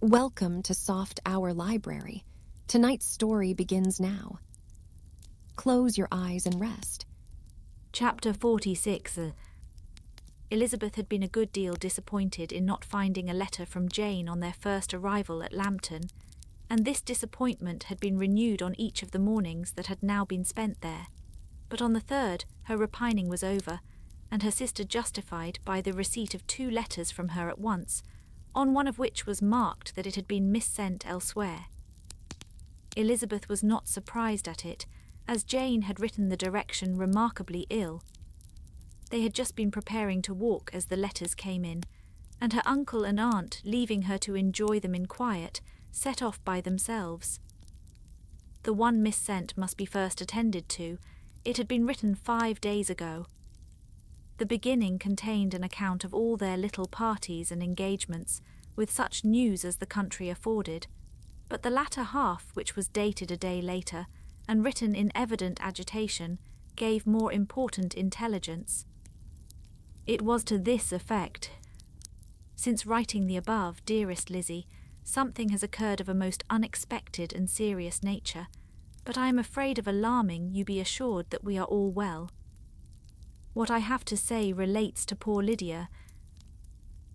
Welcome to Soft Hour Library. Tonight's story begins now. Close your eyes and rest. Chapter 46. Elizabeth had been a good deal disappointed in not finding a letter from Jane on their first arrival at Lambton, and this disappointment had been renewed on each of the mornings that had now been spent there. But on the third, her repining was over, and her sister justified by the receipt of 2 letters from her at once, on one of which was marked that it had been missent elsewhere. Elizabeth was not surprised at it, as Jane had written the direction remarkably ill. They had just been preparing to walk as the letters came in, and her uncle and aunt, leaving her to enjoy them in quiet, set off by themselves. The one missent must be first attended to. It had been written 5 days ago. The beginning contained an account of all their little parties and engagements, with such news as the country afforded, but the latter half, which was dated a day later, and written in evident agitation, gave more important intelligence. It was to this effect: "Since writing the above, dearest Lizzie, something has occurred of a most unexpected and serious nature, but I am afraid of alarming you. Be assured that we are all well. What I have to say relates to poor Lydia.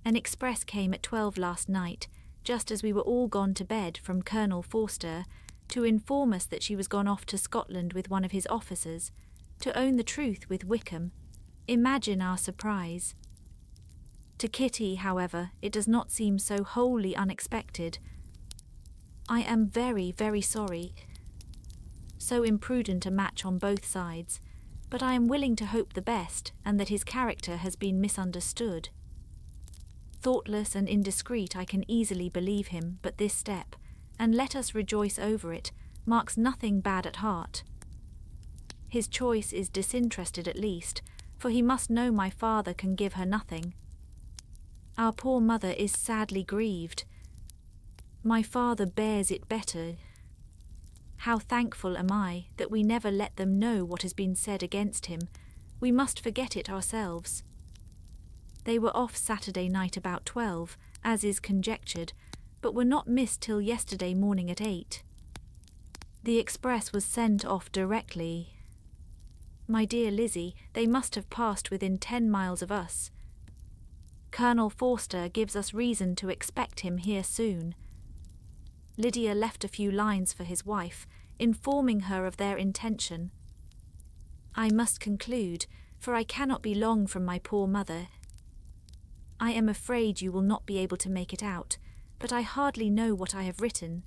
An express came at 12 last night, just as we were all gone to bed, from Colonel Forster, to inform us that she was gone off to Scotland with one of his officers, to own the truth with Wickham. Imagine our surprise. To Kitty, however, it does not seem so wholly unexpected. I am very, very sorry. So imprudent a match on both sides, but I am willing to hope the best, and that his character has been misunderstood. Thoughtless and indiscreet, I can easily believe him, but this step, and let us rejoice over it, marks nothing bad at heart. His choice is disinterested at least, for he must know my father can give her nothing. Our poor mother is sadly grieved. My father bears it better. How thankful am I that we never let them know what has been said against him. We must forget it ourselves. They were off Saturday night about 12, as is conjectured, but were not missed till yesterday morning at 8. The express was sent off directly. My dear Lizzie, they must have passed within 10 miles of us. Colonel Forster gives us reason to expect him here soon. Lydia left a few lines for his wife, informing her of their intention. I must conclude, for I cannot be long from my poor mother. I am afraid you will not be able to make it out, but I hardly know what I have written.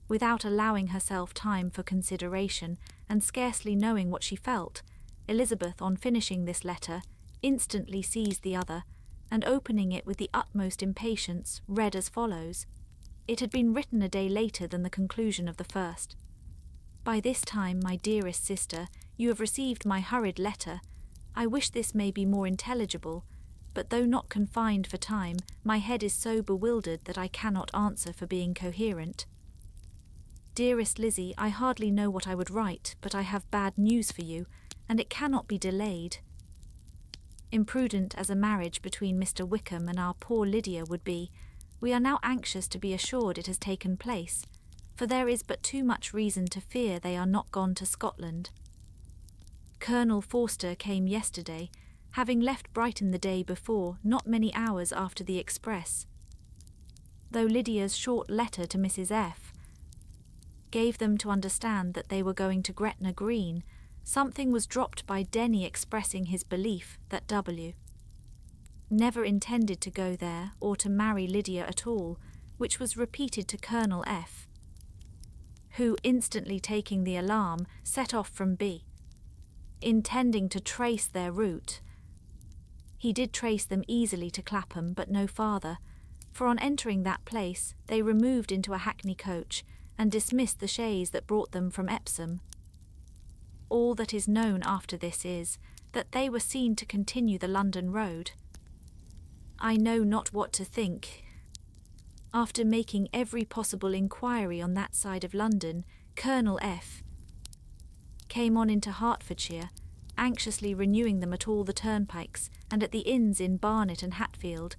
Without allowing herself time for consideration, and scarcely knowing what she felt, Elizabeth, on finishing this letter, instantly seized the other, and opening it with the utmost impatience, read as follows. It had been written a day later than the conclusion of the first. By this time, my dearest sister, you have received my hurried letter. I wish this may be more intelligible, but though not confined for time, my head is so bewildered that I cannot answer for being coherent. Dearest Lizzie, I hardly know what I would write, but I have bad news for you, and it cannot be delayed. Imprudent as a marriage between Mr. Wickham and our poor Lydia would be, we are now anxious to be assured it has taken place, for there is but too much reason to fear they are not gone to Scotland. Colonel Forster came yesterday, having left Brighton the day before, not many hours after the express. Though Lydia's short letter to Mrs. F. gave them to understand that they were going to Gretna Green, something was dropped by Denny expressing his belief that W. never intended to go there or to marry Lydia at all, which was repeated to Colonel F., who, instantly taking the alarm, set off from B, intending to trace their route. He did trace them easily to Clapham, but no farther, for on entering that place they removed into a hackney coach and dismissed the chaise that brought them from Epsom. All that is known after this is that they were seen to continue the London road. I know not what to think. After making every possible inquiry on that side of London, Colonel F. came on into Hertfordshire, anxiously renewing them at all the turnpikes and at the inns in Barnet and Hatfield,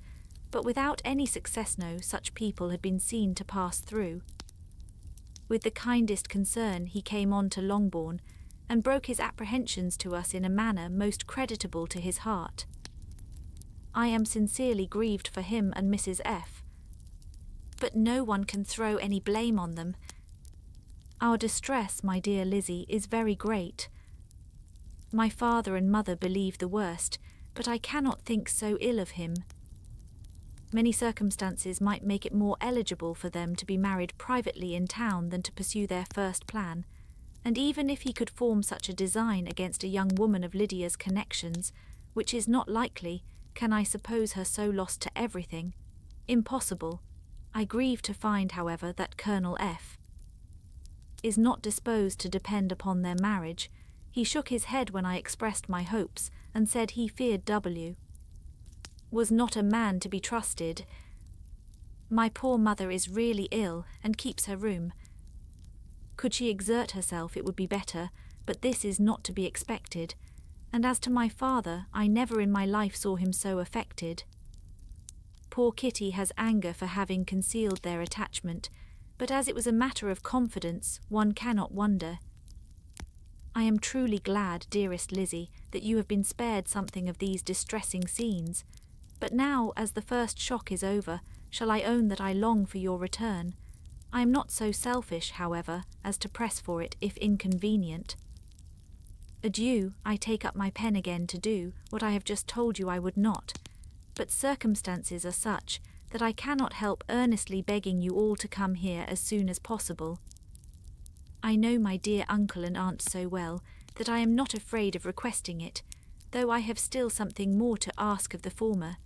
but without any success no such people had been seen to pass through. With the kindest concern he came on to Longbourn, and broke his apprehensions to us in a manner most creditable to his heart. I am sincerely grieved for him and Mrs. F. But no one can throw any blame on them. Our distress, my dear Lizzie, is very great. My father and mother believe the worst, but I cannot think so ill of him. Many circumstances might make it more eligible for them to be married privately in town than to pursue their first plan, and even if he could form such a design against a young woman of Lydia's connections, which is not likely, can I suppose her so lost to everything? Impossible. I grieve to find, however, that Colonel F. is not disposed to depend upon their marriage. He shook his head when I expressed my hopes, and said he feared W. was not a man to be trusted. My poor mother is really ill, and keeps her room. Could she exert herself it would be better, but this is not to be expected, and as to my father, I never in my life saw him so affected. Poor Kitty has anger for having concealed their attachment, but as it was a matter of confidence, one cannot wonder. I am truly glad, dearest Lizzie, that you have been spared something of these distressing scenes, but now, as the first shock is over, shall I own that I long for your return? I am not so selfish, however, as to press for it if inconvenient. Adieu, I take up my pen again to do what I have just told you I would not, but circumstances are such that I cannot help earnestly begging you all to come here as soon as possible. I know my dear uncle and aunt so well that I am not afraid of requesting it, though I have still something more to ask of the former.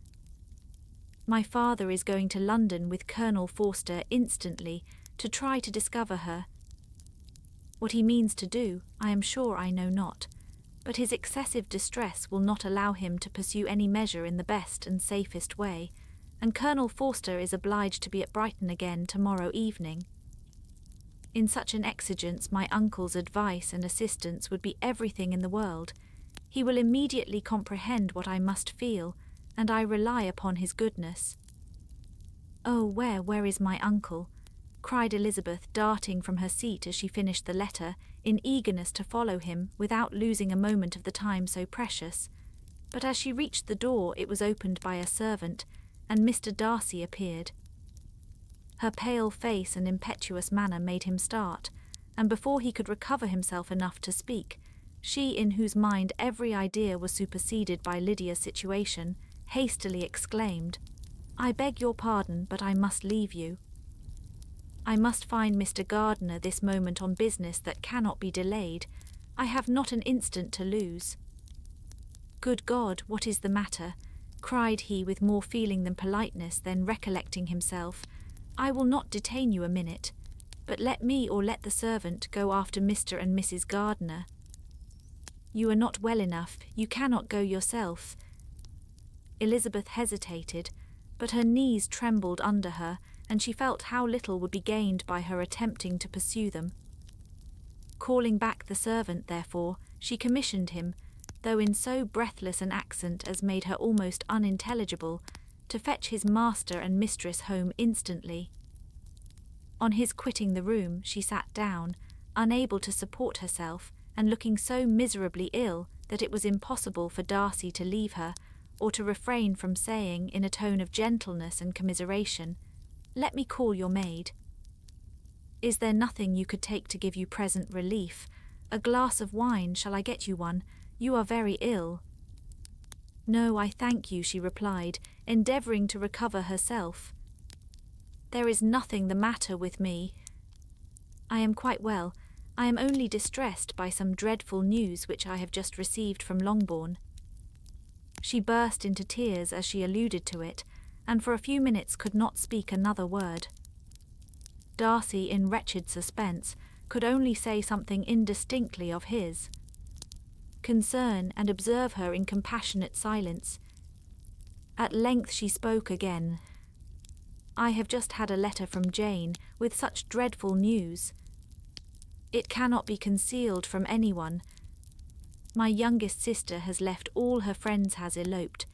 My father is going to London with Colonel Forster instantly to try to discover her. What he means to do, I am sure I know not, but his excessive distress will not allow him to pursue any measure in the best and safest way, and Colonel Forster is obliged to be at Brighton again tomorrow evening. In such an exigence my uncle's advice and assistance would be everything in the world. He will immediately comprehend what I must feel, and I rely upon his goodness. Oh, where is my uncle? Cried Elizabeth, darting from her seat as she finished the letter, in eagerness to follow him without losing a moment of the time so precious. But as she reached the door it was opened by a servant, and Mr. Darcy appeared. Her pale face and impetuous manner made him start, and before he could recover himself enough to speak, she, in whose mind every idea was superseded by Lydia's situation, hastily exclaimed, "I beg your pardon, but I must leave you. I must find Mr. Gardiner this moment on business that cannot be delayed. I have not an instant to lose." "Good God, what is the matter?" cried he with more feeling than politeness, then recollecting himself. "I will not detain you a minute, but let me or let the servant go after Mr. and Mrs. Gardiner." "You are not well enough, you cannot go yourself." Elizabeth hesitated, but her knees trembled under her, and she felt how little would be gained by her attempting to pursue them. Calling back the servant, therefore, she commissioned him, though in so breathless an accent as made her almost unintelligible, to fetch his master and mistress home instantly. On his quitting the room, she sat down, unable to support herself, and looking so miserably ill that it was impossible for Darcy to leave her, or to refrain from saying, in a tone of gentleness and commiseration, "Let me call your maid." "Is there nothing you could take to give you present relief? A glass of wine, shall I get you one? You are very ill." "No, I thank you," she replied, endeavouring to recover herself. "There is nothing the matter with me. I am quite well. I am only distressed by some dreadful news which I have just received from Longbourn." She burst into tears as she alluded to it, and for a few minutes could not speak another word. Darcy, in wretched suspense, could only say something indistinctly of his. Concern and observe her in compassionate silence. At length she spoke again. "I have just had a letter from Jane, with such dreadful news. It cannot be concealed from anyone. My youngest sister has left all her friends, has eloped,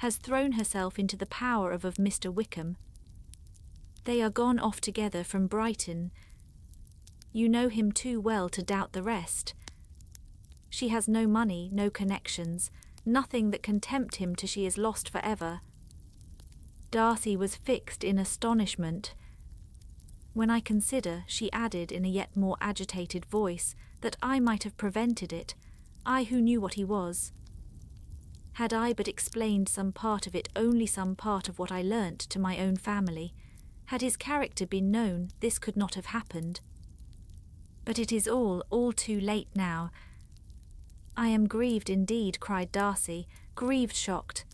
has thrown herself into the power of Mr. Wickham. They are gone off together from Brighton. You know him too well to doubt the rest. She has no money, no connections, nothing that can tempt him till she is lost for ever. Darcy was fixed in astonishment. When I consider, she added in a yet more agitated voice, that I might have prevented it, I who knew what he was. Had I but explained some part of it, only some part of what I learnt, to my own family, had his character been known, this could not have happened. But it is all too late now. I am grieved indeed, cried Darcy, grieved, shocked.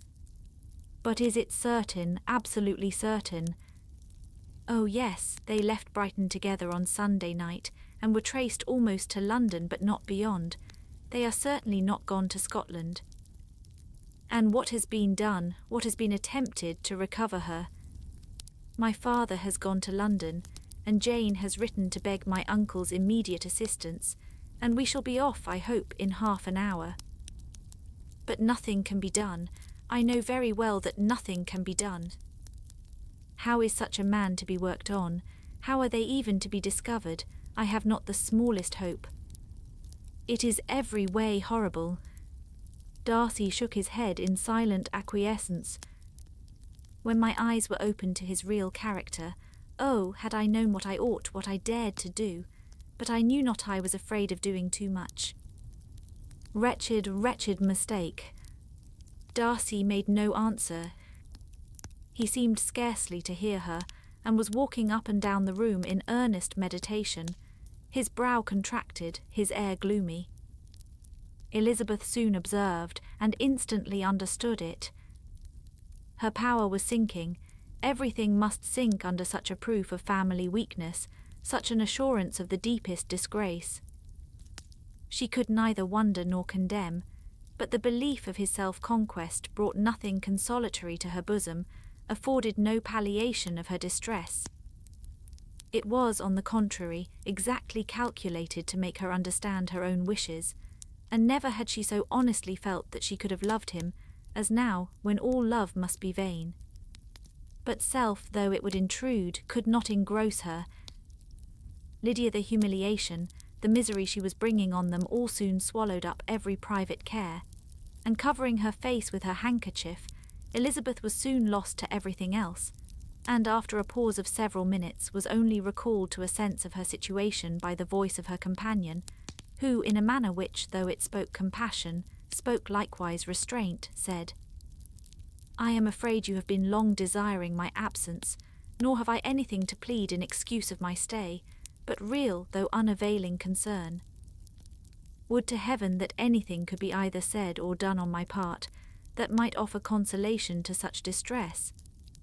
But is it certain, absolutely certain? Oh yes, they left Brighton together on Sunday night, and were traced almost to London, but not beyond. They are certainly not gone to Scotland. And what has been done, what has been attempted to recover her? My father has gone to London, and Jane has written to beg my uncle's immediate assistance, and we shall be off, I hope, in half an hour. But nothing can be done. I know very well that nothing can be done. How is such a man to be worked on? How are they even to be discovered? I have not the smallest hope. It is every way horrible. Darcy shook his head in silent acquiescence. When my eyes were opened to his real character, oh, had I known what I ought, what I dared to do, but I knew not I was afraid of doing too much. Wretched, wretched mistake. Darcy made no answer. He seemed scarcely to hear her, and was walking up and down the room in earnest meditation, his brow contracted, his air gloomy. Elizabeth soon observed, and instantly understood it. Her power was sinking. Everything must sink under such a proof of family weakness, such an assurance of the deepest disgrace. She could neither wonder nor condemn, but the belief of his self-conquest brought nothing consolatory to her bosom, afforded no palliation of her distress. It was, on the contrary, exactly calculated to make her understand her own wishes, and never had she so honestly felt that she could have loved him, as now, when all love must be vain. But self, though it would intrude, could not engross her. Lydia, the humiliation, the misery she was bringing on them, all soon swallowed up every private care, and covering her face with her handkerchief, Elizabeth was soon lost to everything else, and after a pause of several minutes was only recalled to a sense of her situation by the voice of her companion, who, in a manner which, though it spoke compassion, spoke likewise restraint, said, I am afraid you have been long desiring my absence, nor have I anything to plead in excuse of my stay, but real though unavailing concern. Would to heaven that anything could be either said or done on my part, that might offer consolation to such distress,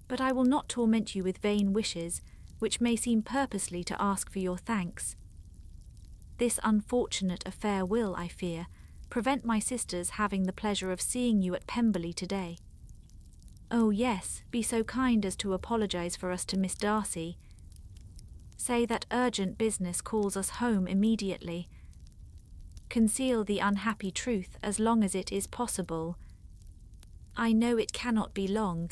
but I will not torment you with vain wishes, which may seem purposely to ask for your thanks. This unfortunate affair will, I fear, prevent my sisters having the pleasure of seeing you at Pemberley today. Oh yes, be so kind as to apologize for us to Miss Darcy. Say that urgent business calls us home immediately. Conceal the unhappy truth as long as it is possible. I know it cannot be long.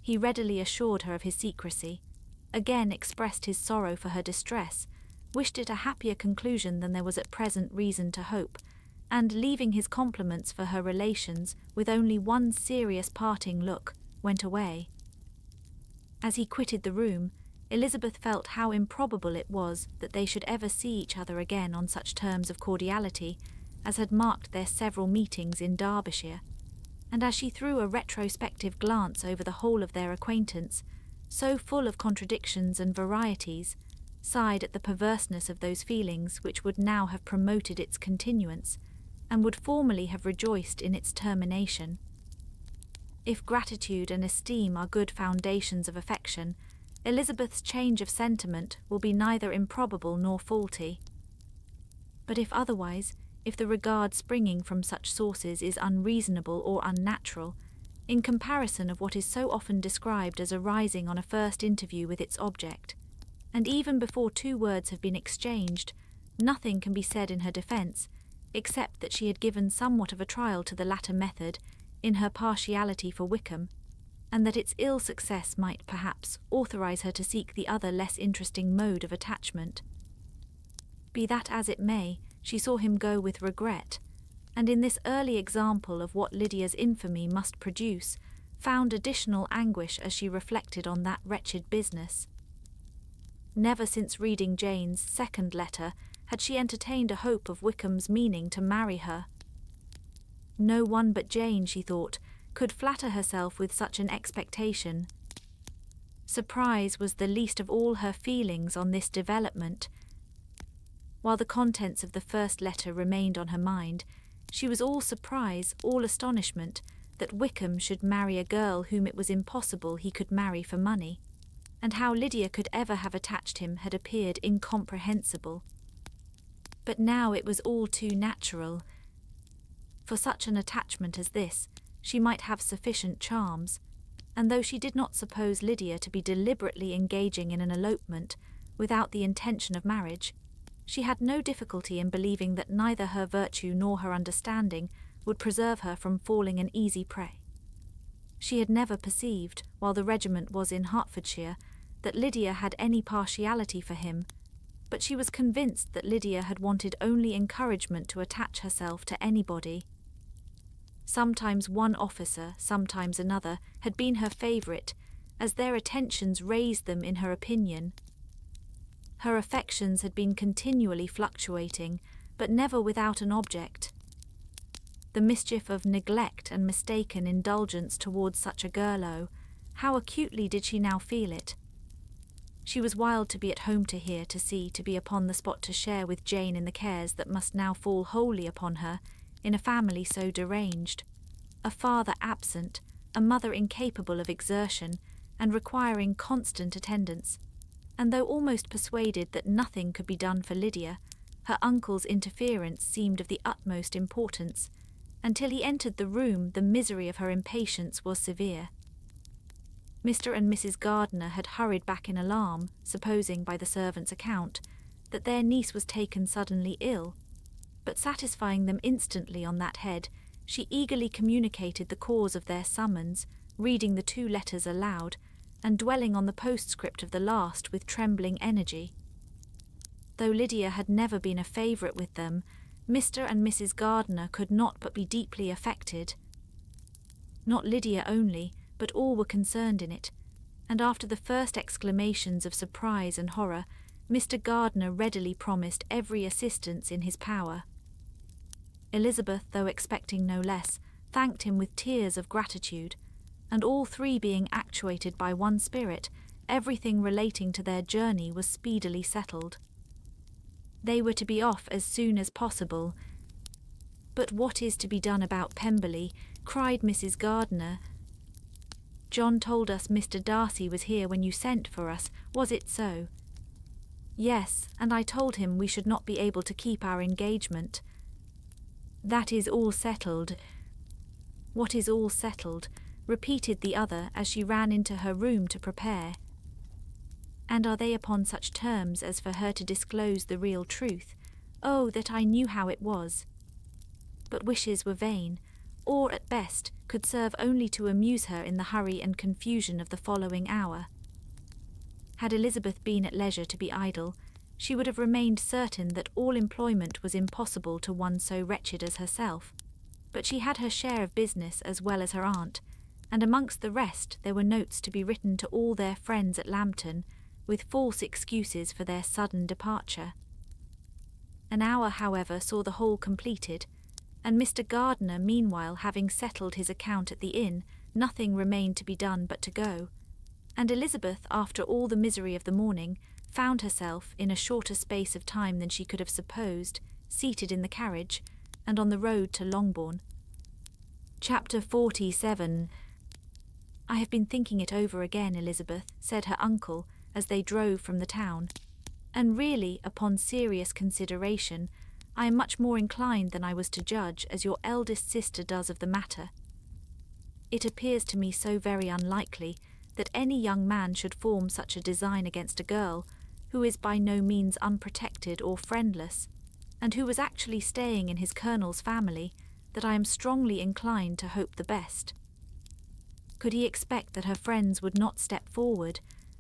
He readily assured her of his secrecy, again expressed his sorrow for her distress, wished it a happier conclusion than there was at present reason to hope, and, leaving his compliments for her relations with only one serious parting look, went away. As he quitted the room, Elizabeth felt how improbable it was that they should ever see each other again on such terms of cordiality as had marked their several meetings in Derbyshire, and as she threw a retrospective glance over the whole of their acquaintance, so full of contradictions and varieties, sighed at the perverseness of those feelings which would now have promoted its continuance, and would formerly have rejoiced in its termination. If gratitude and esteem are good foundations of affection, Elizabeth's change of sentiment will be neither improbable nor faulty. But if otherwise, if the regard springing from such sources is unreasonable or unnatural, in comparison of what is so often described as arising on a first interview with its object, and even before two words have been exchanged, nothing can be said in her defence, except that she had given somewhat of a trial to the latter method, in her partiality for Wickham, and that its ill success might perhaps authorize her to seek the other less interesting mode of attachment. Be that as it may, she saw him go with regret, and in this early example of what Lydia's infamy must produce, found additional anguish as she reflected on that wretched business. Never since reading Jane's second letter had she entertained a hope of Wickham's meaning to marry her. No one but Jane, she thought, could flatter herself with such an expectation. Surprise was the least of all her feelings on this development. While the contents of the first letter remained on her mind, she was all surprise, all astonishment, that Wickham should marry a girl whom it was impossible he could marry for money, and how Lydia could ever have attached him had appeared incomprehensible. But now it was all too natural. For such an attachment as this, she might have sufficient charms, and though she did not suppose Lydia to be deliberately engaging in an elopement without the intention of marriage, she had no difficulty in believing that neither her virtue nor her understanding would preserve her from falling an easy prey. She had never perceived, while the regiment was in Hertfordshire, that Lydia had any partiality for him, but she was convinced that Lydia had wanted only encouragement to attach herself to anybody. Sometimes one officer, sometimes another, had been her favourite, as their attentions raised them in her opinion. Her affections had been continually fluctuating, but never without an object. The mischief of neglect and mistaken indulgence towards such a girl, oh, how acutely did she now feel it! She was wild to be at home, to hear, to see, to be upon the spot, to share with Jane in the cares that must now fall wholly upon her, in a family so deranged, a father absent, a mother incapable of exertion, and requiring constant attendance. And though almost persuaded that nothing could be done for Lydia, her uncle's interference seemed of the utmost importance. Until he entered the room, the misery of her impatience was severe. Mr. and Mrs. Gardiner had hurried back in alarm, supposing by the servant's account that their niece was taken suddenly ill, but satisfying them instantly on that head, she eagerly communicated the cause of their summons, reading the 2 letters aloud, and dwelling on the postscript of the last with trembling energy. Though Lydia had never been a favourite with them, Mr. and Mrs. Gardiner could not but be deeply affected. Not Lydia only, but all were concerned in it, and after the first exclamations of surprise and horror, Mr. Gardiner readily promised every assistance in his power. Elizabeth, though expecting no less, thanked him with tears of gratitude, and all 3 being actuated by one spirit, everything relating to their journey was speedily settled. They were to be off as soon as possible. "But what is to be done about Pemberley?" cried Mrs. Gardiner. "John told us Mr. Darcy was here when you sent for us. Was it so?" "Yes, and I told him we should not be able to keep our engagement." "That is all settled." "What is all settled?" repeated the other as she ran into her room to prepare. "And are they upon such terms as for her to disclose the real truth? Oh, that I knew how it was!" But wishes were vain, or, at best, could serve only to amuse her in the hurry and confusion of the following hour. Had Elizabeth been at leisure to be idle, she would have remained certain that all employment was impossible to one so wretched as herself, but she had her share of business as well as her aunt, and amongst the rest there were notes to be written to all their friends at Lambton, with false excuses for their sudden departure. An hour, however, saw the whole completed, and Mr. Gardiner, meanwhile, having settled his account at the inn, nothing remained to be done but to go, and Elizabeth, after all the misery of the morning, found herself, in a shorter space of time than she could have supposed, seated in the carriage, and on the road to Longbourn. Chapter 47. "I have been thinking it over again, Elizabeth," said her uncle, as they drove from the town, "and really, upon serious consideration, I am much more inclined than I was to judge, as your eldest sister does of the matter. It appears to me so very unlikely that any young man should form such a design against a girl who is by no means unprotected or friendless, and who was actually staying in his colonel's family, that I am strongly inclined to hope the best. Could he expect that her friends would not step forward?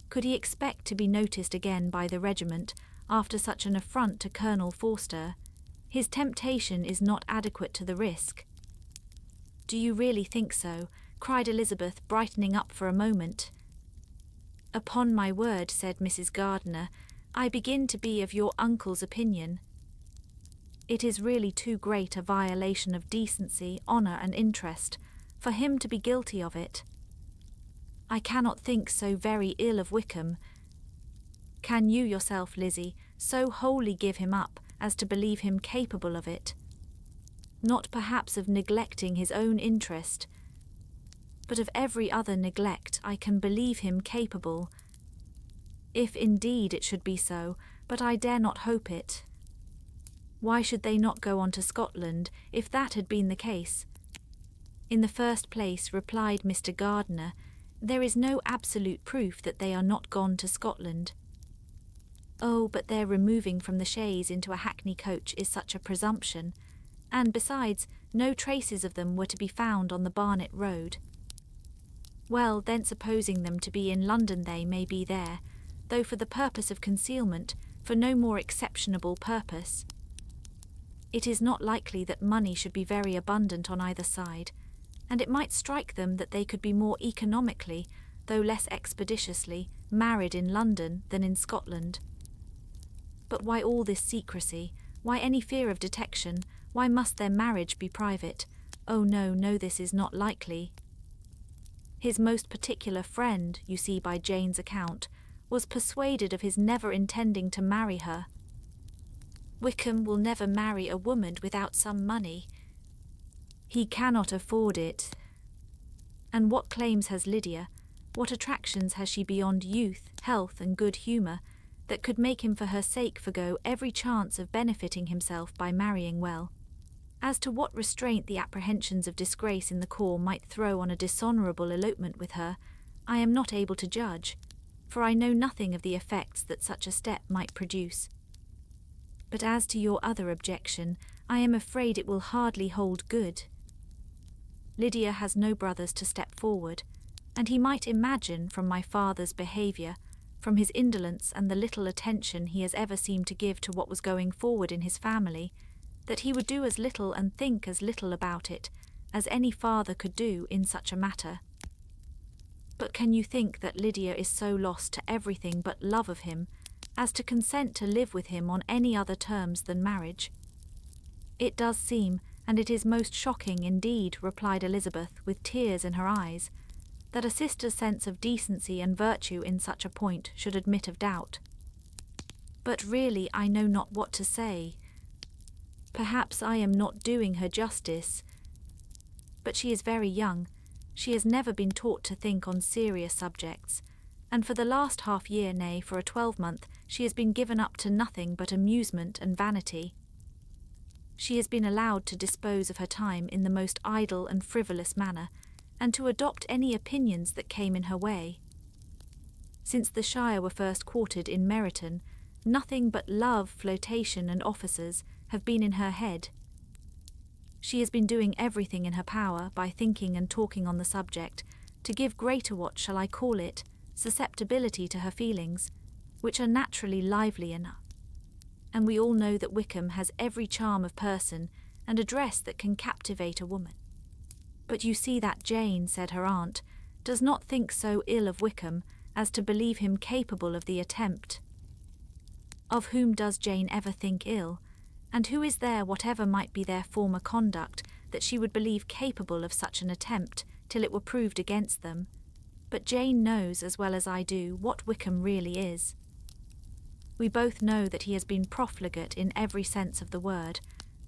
Could he expect to be noticed again by the regiment after such an affront to Colonel Forster? His temptation is not adequate to the risk. Do you really think so? Cried Elizabeth, brightening up for a moment. Upon my word, said Mrs. Gardiner, I begin to be of your uncle's opinion. It is really too great a violation of decency, honour, and interest for him to be guilty of it. I cannot think so very ill of Wickham. Can you yourself, Lizzie, so wholly give him up as to believe him capable of it? Not perhaps of neglecting his own interest, but of every other neglect I can believe him capable. If indeed it should be so, but I dare not hope it. Why should they not go on to Scotland, if that had been the case? In the first place, replied Mr. Gardiner, there is no absolute proof that they are not gone to Scotland. Oh, but their removing from the chaise into a hackney coach is such a presumption, and besides, no traces of them were to be found on the Barnet road. Well, then supposing them to be in London, they may be there, though for the purpose of concealment, for no more exceptionable purpose. It is not likely that money should be very abundant on either side, and it might strike them that they could be more economically, though less expeditiously, married in London than in Scotland. But why all this secrecy? Why any fear of detection? Why must their marriage be private? Oh no, no, this is not likely. His most particular friend, you see by Jane's account, was persuaded of his never intending to marry her. Wickham will never marry a woman without some money. He cannot afford it. And what claims has Lydia, what attractions has she beyond youth, health, and good humour, that could make him for her sake forgo every chance of benefiting himself by marrying well? As to what restraint the apprehensions of disgrace in the corps might throw on a dishonourable elopement with her, I am not able to judge, for I know nothing of the effects that such a step might produce. But as to your other objection, I am afraid it will hardly hold good. Lydia has no brothers to step forward, and he might imagine from my father's behaviour, from his indolence and the little attention he has ever seemed to give to what was going forward in his family, that he would do as little and think as little about it as any father could do in such a matter. But can you think that Lydia is so lost to everything but love of him as to consent to live with him on any other terms than marriage? It does seem, and it is most shocking indeed, replied Elizabeth with tears in her eyes, that a sister's sense of decency and virtue in such a point should admit of doubt. But really I know not what to say. Perhaps I am not doing her justice. But she is very young. She has never been taught to think on serious subjects, and for the last half-year, nay, for a 12-month, she has been given up to nothing but amusement and vanity. She has been allowed to dispose of her time in the most idle and frivolous manner, and to adopt any opinions that came in her way. Since the Shire were first quartered in Meryton, nothing but love, flirtation, and officers have been in her head. She has been doing everything in her power, by thinking and talking on the subject, to give greater, what shall I call it, susceptibility to her feelings, which are naturally lively enough. And we all know that Wickham has every charm of person and address that can captivate a woman. But you see that Jane, said her aunt, does not think so ill of Wickham as to believe him capable of the attempt. Of whom does Jane ever think ill? And who is there, whatever might be their former conduct, that she would believe capable of such an attempt till it were proved against them? But Jane knows, as well as I do, what Wickham really is. We both know that he has been profligate in every sense of the word,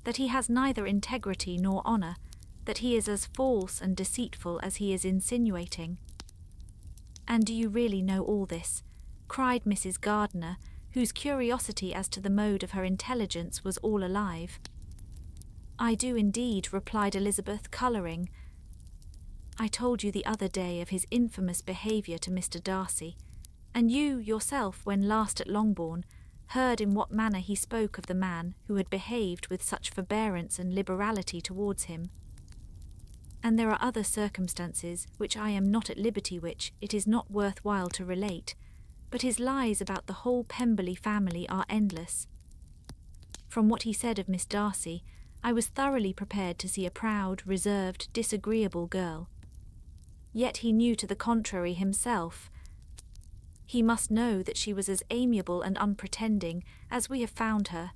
that he has neither integrity nor honour, that he is as false and deceitful as he is insinuating. And do you really know all this? Cried Mrs. Gardiner, whose curiosity as to the mode of her intelligence was all alive. I do indeed, replied Elizabeth, colouring. I told you the other day of his infamous behaviour to Mr. Darcy, and you yourself, when last at Longbourn, heard in what manner he spoke of the man who had behaved with such forbearance and liberality towards him. And there are other circumstances which I am not at liberty, which it is not worth while to relate, but his lies about the whole Pemberley family are endless. From what he said of Miss Darcy, I was thoroughly prepared to see a proud, reserved, disagreeable girl. Yet he knew to the contrary himself. He must know that she was as amiable and unpretending as we have found her.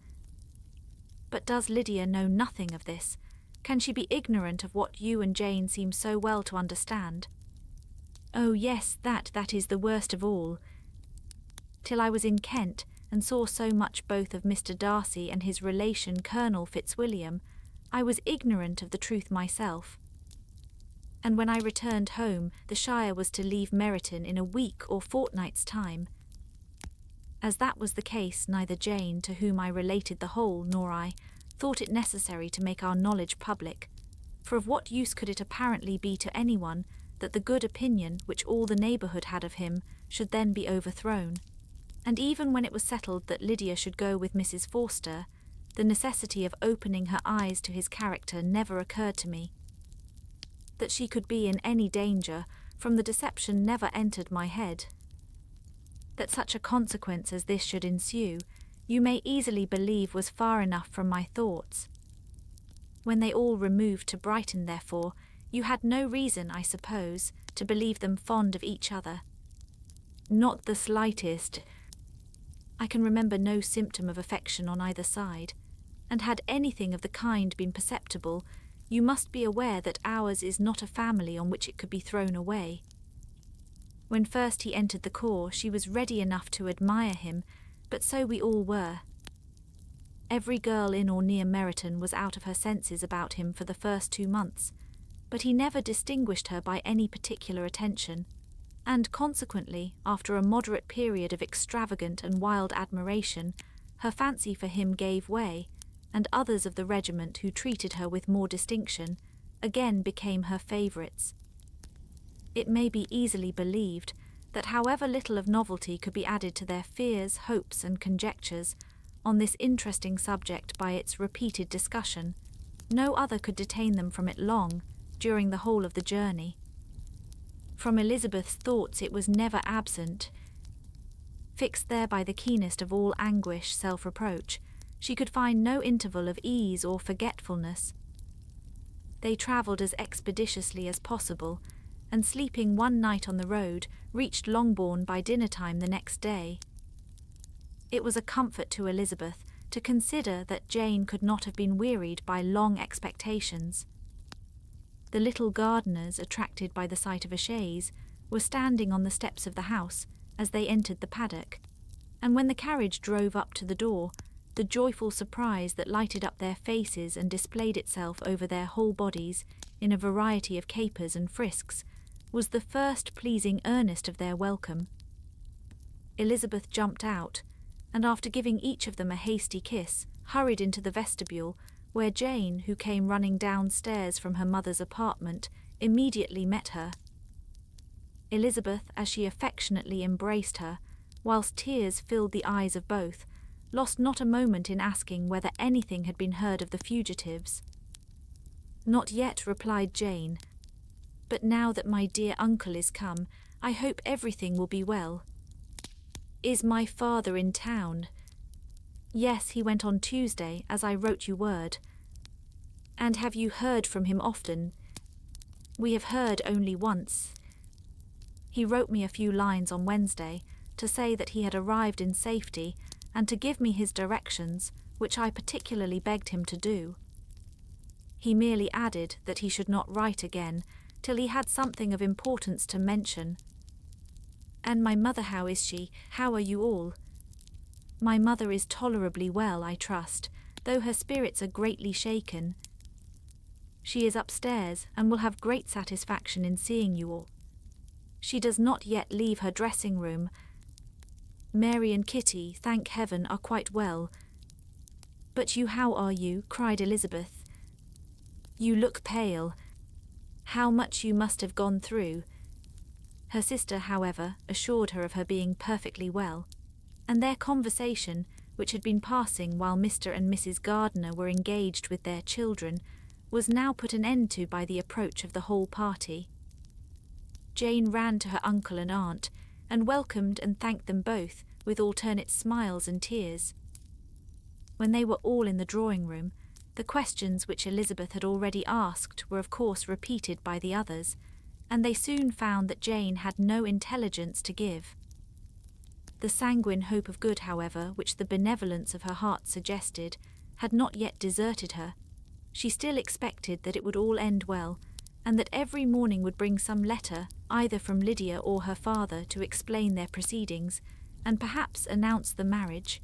But does Lydia know nothing of this? Can she be ignorant of what you and Jane seem so well to understand? Oh yes, that is the worst of all. Till I was in Kent, and saw so much both of Mr. Darcy and his relation Colonel Fitzwilliam, I was ignorant of the truth myself. And when I returned home, the Shire was to leave Meryton in a week or fortnight's time. As that was the case, neither Jane, to whom I related the whole, nor I, thought it necessary to make our knowledge public, for of what use could it apparently be to anyone that the good opinion which all the neighbourhood had of him should then be overthrown? And even when it was settled that Lydia should go with Mrs. Forster, the necessity of opening her eyes to his character never occurred to me. That she could be in any danger from the deception never entered my head. That such a consequence as this should ensue, you may easily believe was far enough from my thoughts. When they all removed to Brighton, therefore, you had no reason, I suppose, to believe them fond of each other. Not the slightest. I can remember no symptom of affection on either side, and had anything of the kind been perceptible, you must be aware that ours is not a family on which it could be thrown away. When first he entered the corps, she was ready enough to admire him, but so we all were. Every girl in or near Meryton was out of her senses about him for the first 2 months, but he never distinguished her by any particular attention, and consequently, after a moderate period of extravagant and wild admiration, her fancy for him gave way, and others of the regiment who treated her with more distinction again became her favourites. It may be easily believed that however little of novelty could be added to their fears, hopes, and conjectures on this interesting subject by its repeated discussion, no other could detain them from it long during the whole of the journey. From Elizabeth's thoughts it was never absent. Fixed there by the keenest of all anguish, self-reproach, she could find no interval of ease or forgetfulness. They travelled as expeditiously as possible, and sleeping one night on the road, reached Longbourn by dinner-time the next day. It was a comfort to Elizabeth to consider that Jane could not have been wearied by long expectations. The little gardeners, attracted by the sight of a chaise, were standing on the steps of the house as they entered the paddock, and when the carriage drove up to the door, the joyful surprise that lighted up their faces and displayed itself over their whole bodies in a variety of capers and frisks was the first pleasing earnest of their welcome. Elizabeth jumped out, and after giving each of them a hasty kiss, hurried into the vestibule, where Jane, who came running downstairs from her mother's apartment, immediately met her. Elizabeth, as she affectionately embraced her, whilst tears filled the eyes of both, lost not a moment in asking whether anything had been heard of the fugitives. "Not yet," replied Jane, "but now that my dear uncle is come, I hope everything will be well." "Is my father in town?" "Yes, he went on Tuesday, as I wrote you word." "And have you heard from him often?" "We have heard only once. He wrote me a few lines on Wednesday, to say that he had arrived in safety, and to give me his directions, which I particularly begged him to do. He merely added that he should not write again, till he had something of importance to mention. "And my mother, how is she? How are you all?" "My mother is tolerably well, I trust, though her spirits are greatly shaken. She is upstairs, and will have great satisfaction in seeing you all. She does not yet leave her dressing-room. Mary and Kitty, thank heaven, are quite well." "But you, how are you?" cried Elizabeth. "You look pale. How much you must have gone through." Her sister, however, assured her of her being perfectly well, and their conversation, which had been passing while Mr. and Mrs. Gardiner were engaged with their children, was now put an end to by the approach of the whole party. Jane ran to her uncle and aunt, and welcomed and thanked them both, with alternate smiles and tears. When they were all in the drawing-room, the questions which Elizabeth had already asked were of course repeated by the others, and they soon found that Jane had no intelligence to give. The sanguine hope of good, however, which the benevolence of her heart suggested, had not yet deserted her. She still expected that it would all end well, and that every morning would bring some letter, either from Lydia or her father, to explain their proceedings, and perhaps announce the marriage.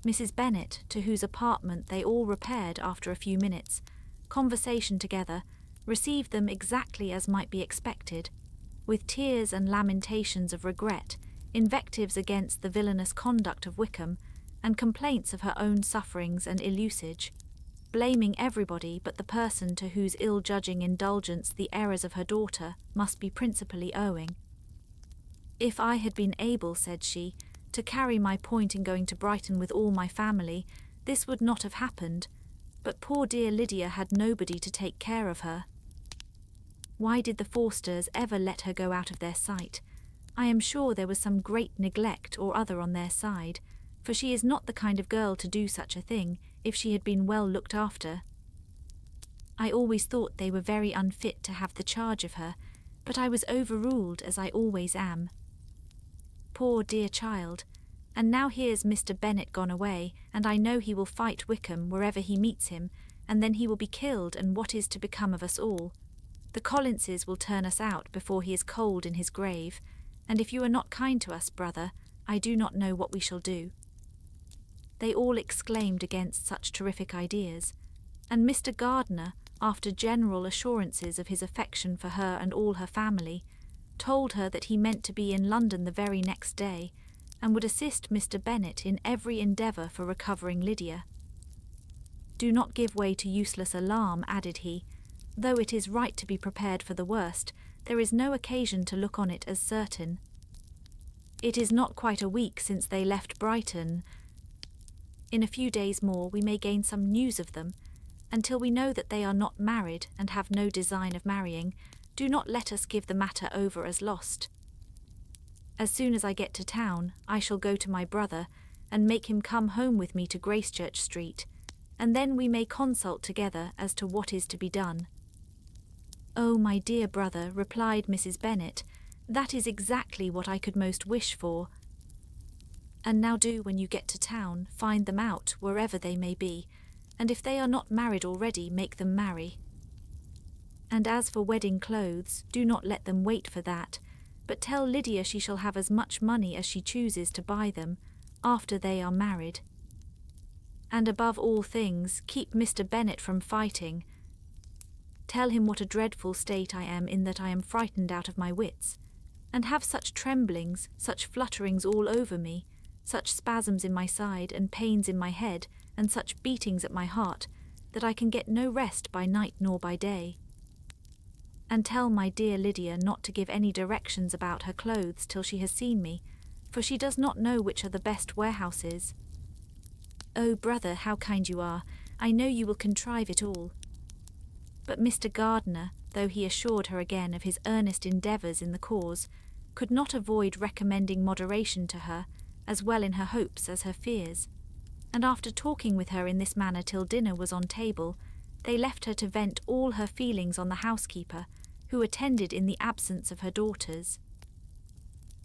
Mrs. Bennet, to whose apartment they all repaired after a few minutes' conversation together, received them exactly as might be expected, with tears and lamentations of regret, invectives against the villainous conduct of Wickham, and complaints of her own sufferings and ill usage, blaming everybody but the person to whose ill-judging indulgence the errors of her daughter must be principally owing. "If I had been able," said she, "to carry my point in going to Brighton with all my family, this would not have happened, but poor dear Lydia had nobody to take care of her. Why did the Forsters ever let her go out of their sight? I am sure there was some great neglect or other on their side, for she is not the kind of girl to do such a thing if she had been well looked after. I always thought they were very unfit to have the charge of her, but I was overruled, as I always am. Poor dear child, and now here's Mr. Bennet gone away, and I know he will fight Wickham wherever he meets him, and then he will be killed, and what is to become of us all? The Collinses will turn us out before he is cold in his grave, and if you are not kind to us, brother, I do not know what we shall do." They all exclaimed against such terrific ideas, and Mr. Gardiner, after general assurances of his affection for her and all her family, told her that he meant to be in London the very next day, and would assist Mr. Bennet in every endeavour for recovering Lydia. "Do not give way to useless alarm," added he. "Though it is right to be prepared for the worst, there is no occasion to look on it as certain. It is not quite a week since they left Brighton. In a few days more we may gain some news of them. Until we know that they are not married and have no design of marrying, do not let us give the matter over as lost. As soon as I get to town, I shall go to my brother and make him come home with me to Gracechurch Street, and then we may consult together as to what is to be done." "Oh, my dear brother," replied Mrs. Bennet, "that is exactly what I could most wish for. And now do, when you get to town, find them out, wherever they may be, and if they are not married already, make them marry. And as for wedding clothes, do not let them wait for that, but tell Lydia she shall have as much money as she chooses to buy them, after they are married. And above all things, keep Mr. Bennet from fighting. Tell him what a dreadful state I am in, that I am frightened out of my wits, and have such tremblings, such flutterings all over me, such spasms in my side, and pains in my head, and such beatings at my heart, that I can get no rest by night nor by day. And tell my dear Lydia not to give any directions about her clothes till she has seen me, for she does not know which are the best warehouses. Oh, brother, how kind you are! I know you will contrive it all." But Mr. Gardiner, though he assured her again of his earnest endeavours in the cause, could not avoid recommending moderation to her, as well in her hopes as her fears, and after talking with her in this manner till dinner was on table, they left her to vent all her feelings on the housekeeper, who attended in the absence of her daughters.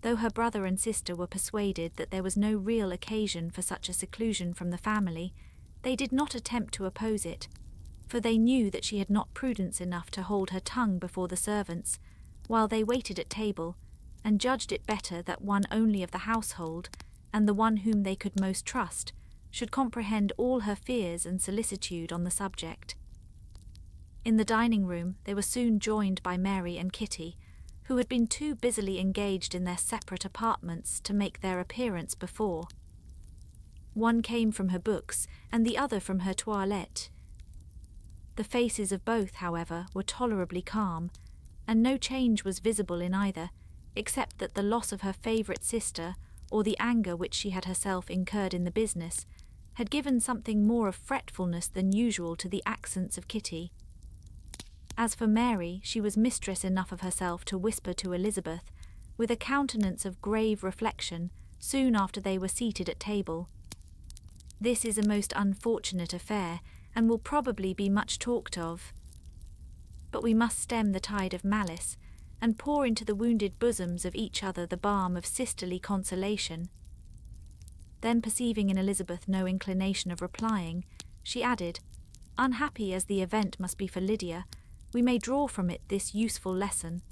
Though her brother and sister were persuaded that there was no real occasion for such a seclusion from the family, they did not attempt to oppose it, for they knew that she had not prudence enough to hold her tongue before the servants, while they waited at table, and judged it better that one only of the household, and the one whom they could most trust, should comprehend all her fears and solicitude on the subject. In the dining-room they were soon joined by Mary and Kitty, who had been too busily engaged in their separate apartments to make their appearance before. One came from her books, and the other from her toilette. The faces of both, however, were tolerably calm, and no change was visible in either, except that the loss of her favourite sister, or the anger which she had herself incurred in the business, had given something more of fretfulness than usual to the accents of Kitty. As for Mary, she was mistress enough of herself to whisper to Elizabeth, with a countenance of grave reflection, soon after they were seated at table, "This is a most unfortunate affair, and will probably be much talked of. But we must stem the tide of malice, and pour into the wounded bosoms of each other the balm of sisterly consolation." Then, perceiving in Elizabeth no inclination of replying, she added, "Unhappy as the event must be for Lydia, we may draw from it this useful lesson,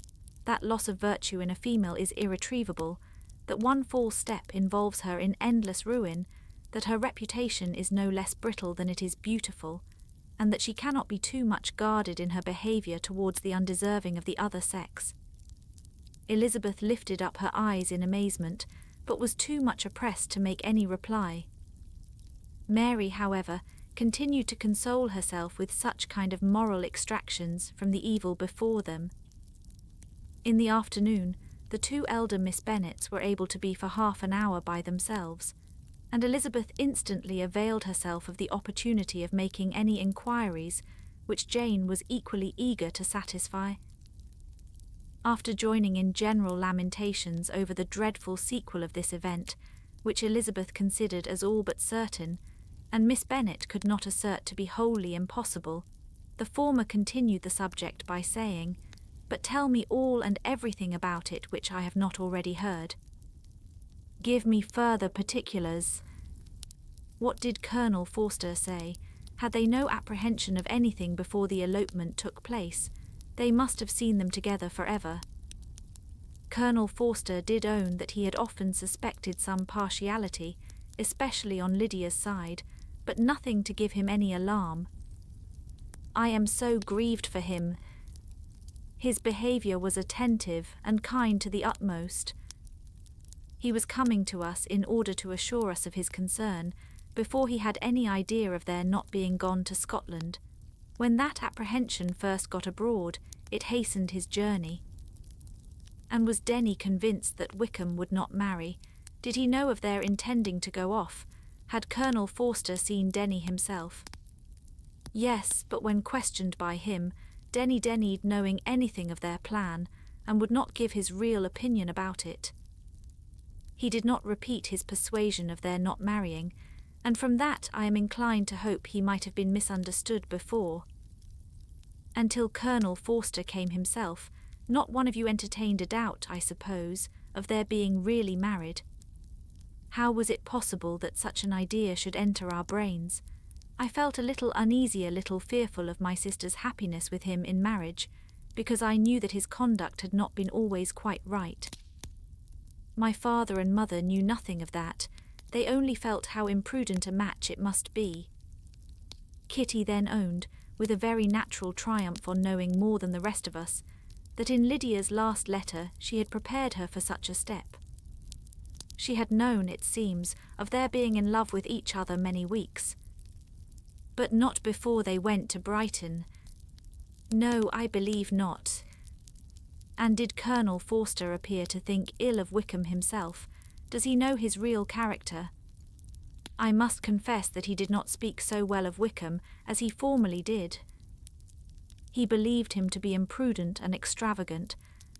that loss of virtue in a female is irretrievable, that one false step involves her in endless ruin, that her reputation is no less brittle than it is beautiful, and that she cannot be too much guarded in her behaviour towards the undeserving of the other sex." Elizabeth lifted up her eyes in amazement, but was too much oppressed to make any reply. Mary, however, continued to console herself with such kind of moral extractions from the evil before them. In the afternoon, the two elder Miss Bennets were able to be for half an hour by themselves, and Elizabeth instantly availed herself of the opportunity of making any inquiries which Jane was equally eager to satisfy. After joining in general lamentations over the dreadful sequel of this event, which Elizabeth considered as all but certain, and Miss Bennet could not assert to be wholly impossible, the former continued the subject by saying, "But tell me all and everything about it which I have not already heard. Give me further particulars. What did Colonel Forster say? Had they no apprehension of anything before the elopement took place? They must have seen them together forever." Colonel Forster did own that he had often suspected some partiality, especially on Lydia's side, but nothing to give him any alarm. "I am so grieved for him. His behaviour was attentive and kind to the utmost. He was coming to us in order to assure us of his concern, before he had any idea of their not being gone to Scotland. When that apprehension first got abroad, it hastened his journey." "And was Denny convinced that Wickham would not marry? Did he know of their intending to go off? Had Colonel Forster seen Denny himself?" "Yes, but when questioned by him, Denny denied knowing anything of their plan, and would not give his real opinion about it. He did not repeat his persuasion of their not marrying, and from that I am inclined to hope he might have been misunderstood before. Until Colonel Forster came himself, not one of you entertained a doubt, I suppose, of their being really married. How was it possible that such an idea should enter our brains? I felt a little uneasy, a little fearful of my sister's happiness with him in marriage, because I knew that his conduct had not been always quite right. My father and mother knew nothing of that. They only felt how imprudent a match it must be." Kitty then owned, with a very natural triumph on knowing more than the rest of us, that in Lydia's last letter she had prepared her for such a step. She had known, it seems, of their being in love with each other many weeks. But not before they went to Brighton. No, I believe not. And did Colonel Forster appear to think ill of Wickham himself? Does he know his real character? I must confess that he did not speak so well of Wickham as he formerly did. He believed him to be imprudent and extravagant,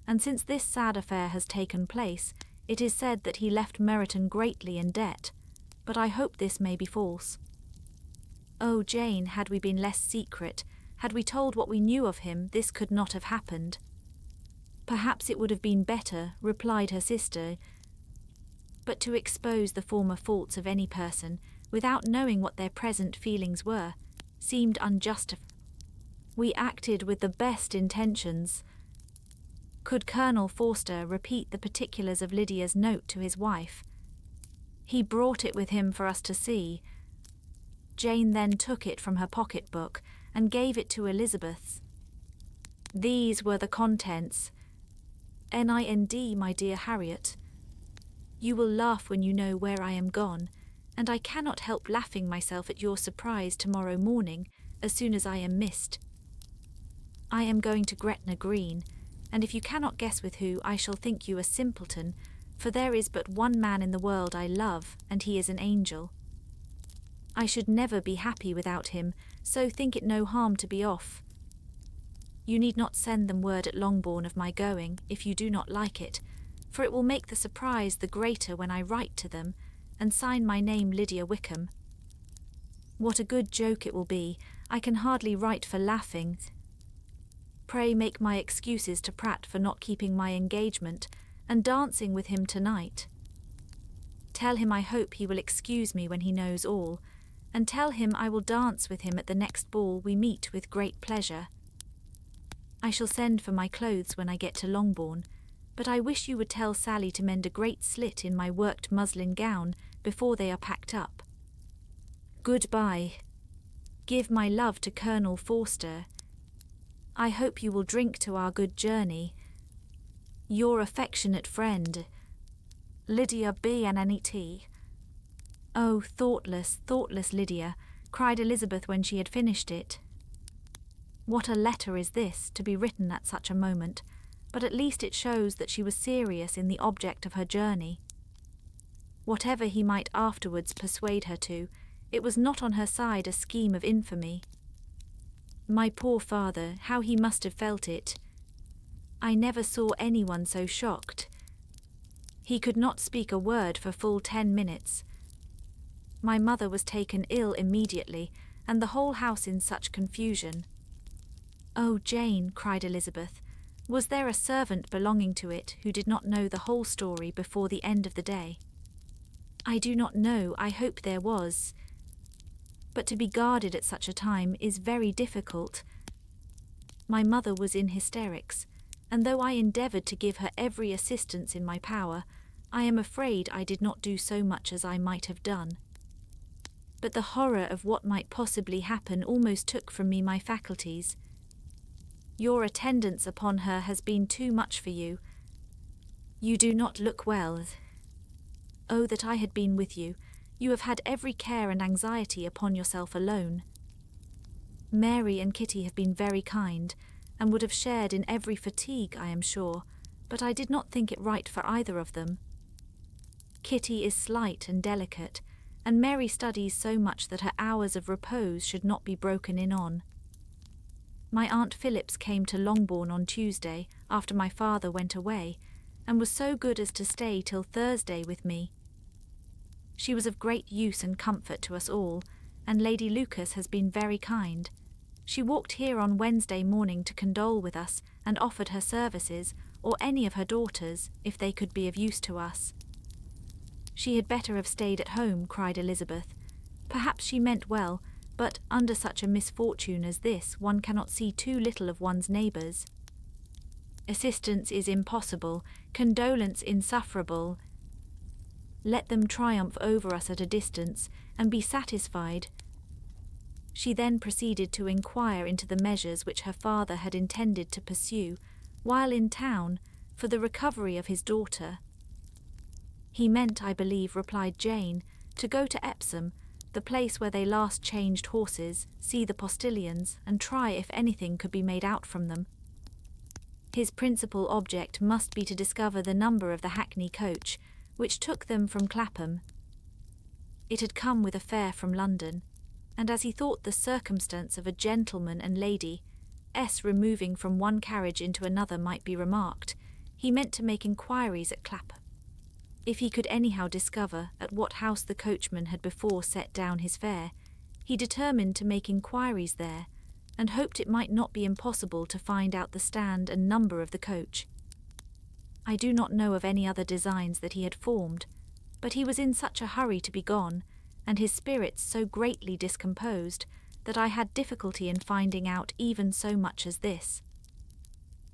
and since this sad affair has taken place, it is said that he left Meryton greatly in debt, but I hope this may be false. Oh, Jane, had we been less secret, had we told what we knew of him, this could not have happened. Perhaps it would have been better, replied her sister, but to expose the former faults of any person, without knowing what their present feelings were, seemed unjustifiable. We acted with the best intentions. Could Colonel Forster repeat the particulars of Lydia's note to his wife? He brought it with him for us to see. Jane then took it from her pocket-book and gave it to Elizabeth. These were the contents. NIND, my dear Harriet. You will laugh when you know where I am gone, and I cannot help laughing myself at your surprise tomorrow morning, as soon as I am missed. I am going to Gretna Green, and if you cannot guess with who, I shall think you a simpleton, for there is but one man in the world I love, and he is an angel. I should never be happy without him, so think it no harm to be off. You need not send them word at Longbourn of my going, if you do not like it, for it will make the surprise the greater when I write to them, and sign my name Lydia Wickham. What a good joke it will be, I can hardly write for laughing. Pray make my excuses to Pratt for not keeping my engagement, and dancing with him tonight. Tell him I hope he will excuse me when he knows all, and tell him I will dance with him at the next ball we meet with great pleasure. I shall send for my clothes when I get to Longbourn, but I wish you would tell Sally to mend a great slit in my worked muslin gown before they are packed up. Goodbye. Give my love to Colonel Forster. I hope you will drink to our good journey. Your affectionate friend, Lydia B. Oh, thoughtless, thoughtless Lydia, cried Elizabeth when she had finished it. What a letter is this, to be written at such a moment, but at least it shows that she was serious in the object of her journey. Whatever he might afterwards persuade her to, it was not on her side a scheme of infamy. My poor father, how he must have felt it. I never saw anyone so shocked. He could not speak a word for full 10 minutes. My mother was taken ill immediately, and the whole house in such confusion. Oh, Jane, cried Elizabeth, was there a servant belonging to it who did not know the whole story before the end of the day? I do not know, I hope there was. But to be guarded at such a time is very difficult. My mother was in hysterics, and though I endeavoured to give her every assistance in my power, I am afraid I did not do so much as I might have done. But the horror of what might possibly happen almost took from me my faculties. Your attendance upon her has been too much for you. You do not look well. Oh, that I had been with you! You have had every care and anxiety upon yourself alone. Mary and Kitty have been very kind, and would have shared in every fatigue, I am sure, but I did not think it right for either of them. Kitty is slight and delicate, and Mary studies so much that her hours of repose should not be broken in on. My Aunt Phillips came to Longbourn on Tuesday, after my father went away, and was so good as to stay till Thursday with me. She was of great use and comfort to us all, and Lady Lucas has been very kind. She walked here on Wednesday morning to condole with us, and offered her services, or any of her daughters, if they could be of use to us. She had better have stayed at home, cried Elizabeth. Perhaps she meant well, but under such a misfortune as this one cannot see too little of one's neighbours. Assistance is impossible, condolence insufferable. Let them triumph over us at a distance, and be satisfied. She then proceeded to inquire into the measures which her father had intended to pursue, while in town, for the recovery of his daughter. He meant, I believe, replied Jane, to go to Epsom, the place where they last changed horses, see the postilions, and try if anything could be made out from them. His principal object must be to discover the number of the hackney coach, which took them from Clapham. It had come with a fare from London, and as he thought the circumstance of a gentleman and lady, S removing from one carriage into another might be remarked, he meant to make inquiries at Clapham. If he could anyhow discover at what house the coachman had before set down his fare, he determined to make inquiries there, and hoped it might not be impossible to find out the stand and number of the coach. I do not know of any other designs that he had formed, but he was in such a hurry to be gone, and his spirits so greatly discomposed, that I had difficulty in finding out even so much as this.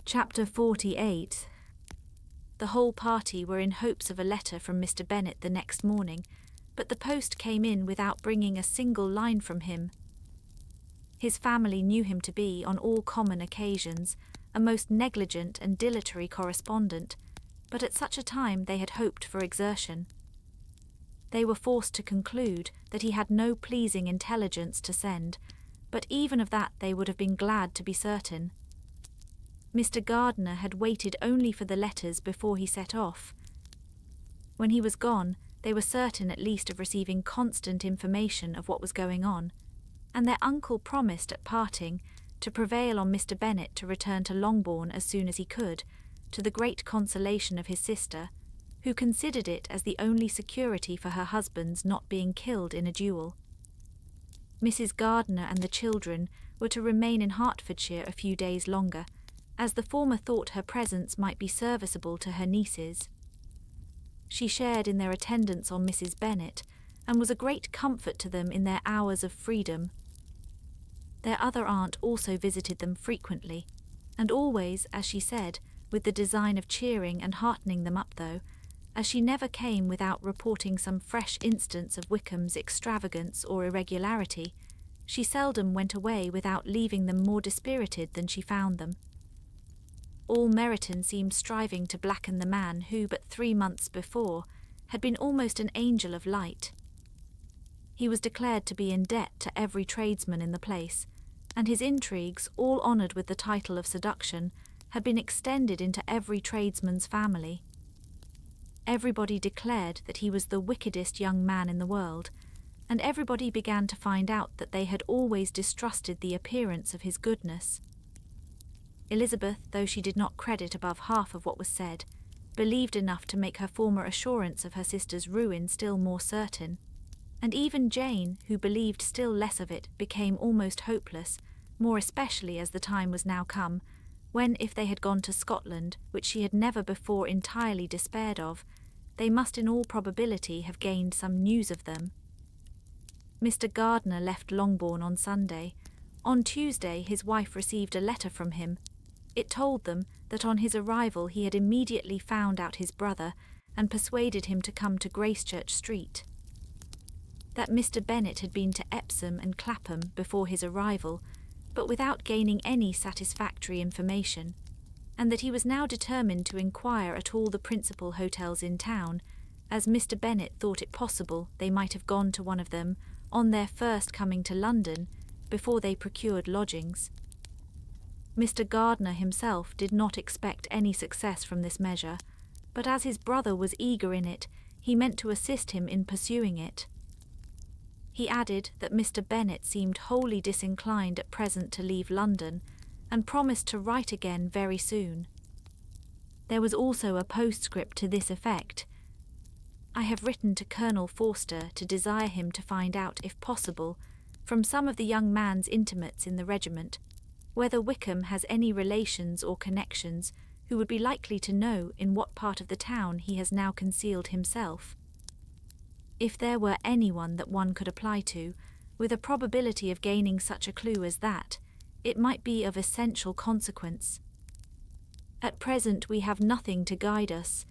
Chapter 48. The whole party were in hopes of a letter from Mr. Bennet the next morning, but the post came in without bringing a single line from him. His family knew him to be, on all common occasions, a most negligent and dilatory correspondent, but at such a time they had hoped for exertion. They were forced to conclude that he had no pleasing intelligence to send, but even of that they would have been glad to be certain. Mr. Gardiner had waited only for the letters before he set off. When he was gone, they were certain at least of receiving constant information of what was going on, and their uncle promised at parting to prevail on Mr. Bennet to return to Longbourn as soon as he could, to the great consolation of his sister, who considered it as the only security for her husband's not being killed in a duel. Mrs. Gardiner and the children were to remain in Hertfordshire a few days longer, as the former thought her presence might be serviceable to her nieces. She shared in their attendance on Mrs. Bennet, and was a great comfort to them in their hours of freedom. Their other aunt also visited them frequently, and always, as she said, with the design of cheering and heartening them up, though, as she never came without reporting some fresh instance of Wickham's extravagance or irregularity, she seldom went away without leaving them more dispirited than she found them. All Meryton seemed striving to blacken the man who, but 3 months before, had been almost an angel of light. He was declared to be in debt to every tradesman in the place, and his intrigues, all honoured with the title of seduction, had been extended into every tradesman's family. Everybody declared that he was the wickedest young man in the world, and everybody began to find out that they had always distrusted the appearance of his goodness. Elizabeth, though she did not credit above half of what was said, believed enough to make her former assurance of her sister's ruin still more certain, and even Jane, who believed still less of it, became almost hopeless, more especially as the time was now come, when, if they had gone to Scotland, which she had never before entirely despaired of, they must in all probability have gained some news of them. Mr. Gardiner left Longbourn on Sunday. On Tuesday his wife received a letter from him. It told them that on his arrival he had immediately found out his brother and persuaded him to come to Gracechurch Street. That Mr. Bennet had been to Epsom and Clapham before his arrival, but without gaining any satisfactory information, and that he was now determined to inquire at all the principal hotels in town, as Mr. Bennet thought it possible they might have gone to one of them on their first coming to London, before they procured lodgings. Mr. Gardiner himself did not expect any success from this measure, but as his brother was eager in it, he meant to assist him in pursuing it. He added that Mr. Bennet seemed wholly disinclined at present to leave London, and promised to write again very soon. There was also a postscript to this effect: "I have written to Colonel Forster to desire him to find out, if possible, from some of the young man's intimates in the regiment, whether Wickham has any relations or connections who would be likely to know in what part of the town he has now concealed himself. If there were anyone that one could apply to, with a probability of gaining such a clue as that, it might be of essential consequence. At present we have nothing to guide us.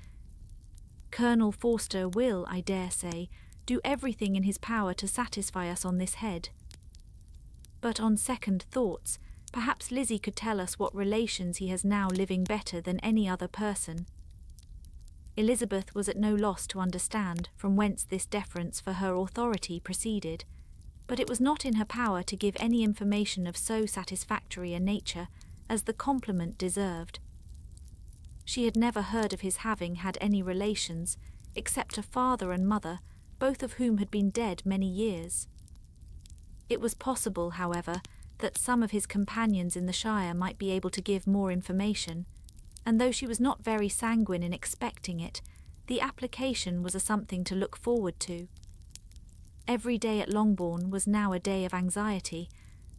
Colonel Forster will, I dare say, do everything in his power to satisfy us on this head. But on second thoughts, perhaps Lizzie could tell us what relations he has now living better than any other person." Elizabeth was at no loss to understand from whence this deference for her authority proceeded, but it was not in her power to give any information of so satisfactory a nature as the compliment deserved. She had never heard of his having had any relations, except a father and mother, both of whom had been dead many years. It was possible, however, that some of his companions in the shire might be able to give more information, and though she was not very sanguine in expecting it, the application was a something to look forward to. Every day at Longbourn was now a day of anxiety,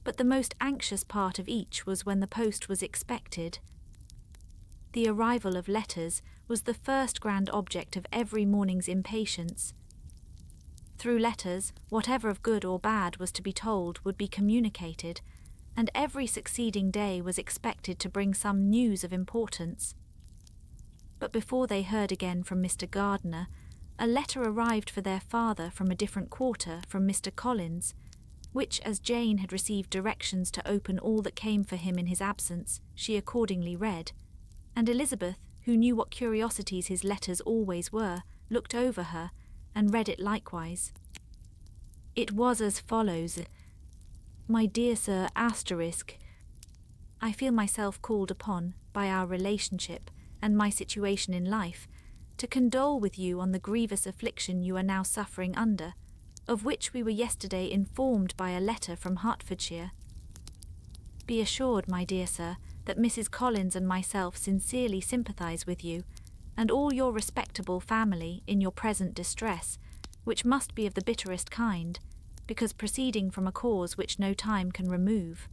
but the most anxious part of each was when the post was expected. The arrival of letters was the first grand object of every morning's impatience. Through letters, whatever of good or bad was to be told would be communicated, and every succeeding day was expected to bring some news of importance. But before they heard again from Mr. Gardiner, a letter arrived for their father from a different quarter from Mr. Collins, which, as Jane had received directions to open all that came for him in his absence, she accordingly read, and Elizabeth, who knew what curiosities his letters always were, looked over her, and read it likewise. It was as follows: "My dear Sir Asterisk, I feel myself called upon, by our relationship and my situation in life, to condole with you on the grievous affliction you are now suffering under, of which we were yesterday informed by a letter from Hertfordshire. Be assured, my dear sir, that Mrs. Collins and myself sincerely sympathise with you, and all your respectable family, in your present distress, which must be of the bitterest kind, because proceeding from a cause which no time can remove.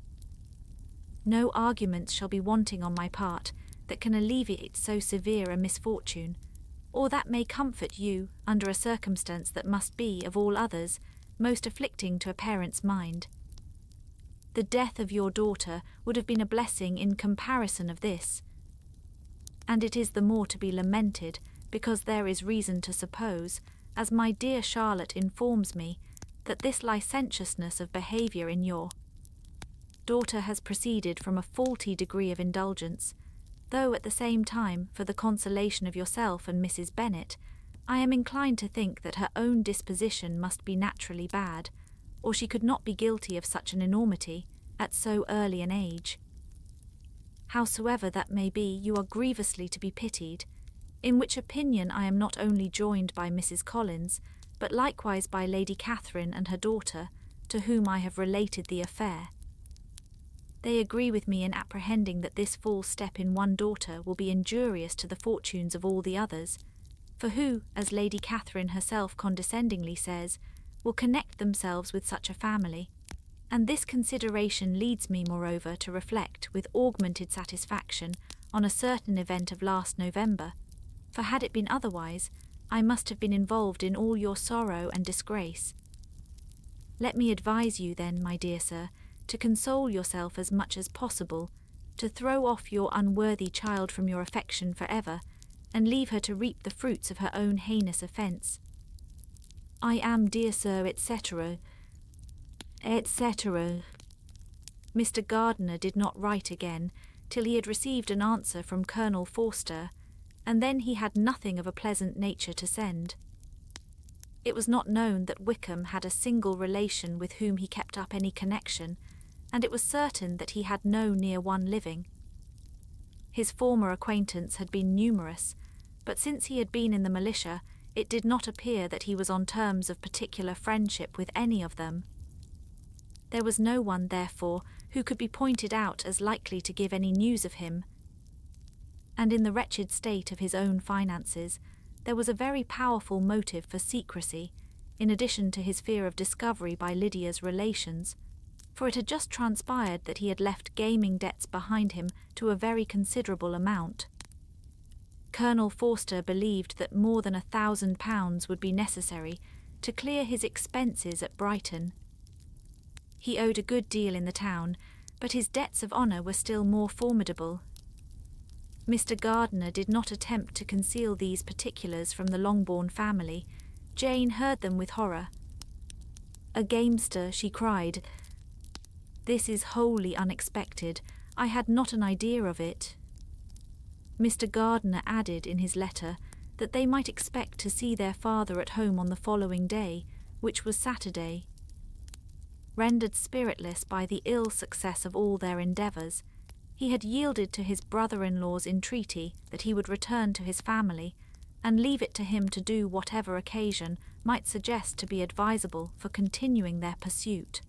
No arguments shall be wanting on my part that can alleviate so severe a misfortune, or that may comfort you under a circumstance that must be, of all others, most afflicting to a parent's mind. The death of your daughter would have been a blessing in comparison of this, and it is the more to be lamented because there is reason to suppose, as my dear Charlotte informs me, that this licentiousness of behaviour in your daughter has proceeded from a faulty degree of indulgence, though at the same time, for the consolation of yourself and Mrs. Bennet, I am inclined to think that her own disposition must be naturally bad, or she could not be guilty of such an enormity at so early an age. Howsoever that may be, you are grievously to be pitied, in which opinion I am not only joined by Mrs. Collins, but likewise by Lady Catherine and her daughter, to whom I have related the affair. They agree with me in apprehending that this false step in one daughter will be injurious to the fortunes of all the others, for who, as Lady Catherine herself condescendingly says, will connect themselves with such a family? And this consideration leads me, moreover, to reflect with augmented satisfaction on a certain event of last November, for had it been otherwise, I must have been involved in all your sorrow and disgrace. Let me advise you then, my dear sir, to console yourself as much as possible, to throw off your unworthy child from your affection for ever, and leave her to reap the fruits of her own heinous offence. I am, dear sir, etc., etc. Mr. Gardiner did not write again till he had received an answer from Colonel Forster, and then he had nothing of a pleasant nature to send. It was not known that Wickham had a single relation with whom he kept up any connection, and it was certain that he had no near one living. His former acquaintance had been numerous, but since he had been in the militia, it did not appear that he was on terms of particular friendship with any of them. There was no one, therefore, who could be pointed out as likely to give any news of him, and in the wretched state of his own finances, there was a very powerful motive for secrecy, in addition to his fear of discovery by Lydia's relations, for it had just transpired that he had left gaming debts behind him to a very considerable amount. Colonel Forster believed that more than £1,000 would be necessary to clear his expenses at Brighton. He owed a good deal in the town, but his debts of honour were still more formidable. Mr. Gardiner did not attempt to conceal these particulars from the Longbourn family. Jane heard them with horror. "A gamester," she cried. "This is wholly unexpected. I had not an idea of it." Mr. Gardiner added in his letter that they might expect to see their father at home on the following day, which was Saturday. Rendered spiritless by the ill success of all their endeavours, he had yielded to his brother-in-law's entreaty that he would return to his family, and leave it to him to do whatever occasion might suggest to be advisable for continuing their pursuit.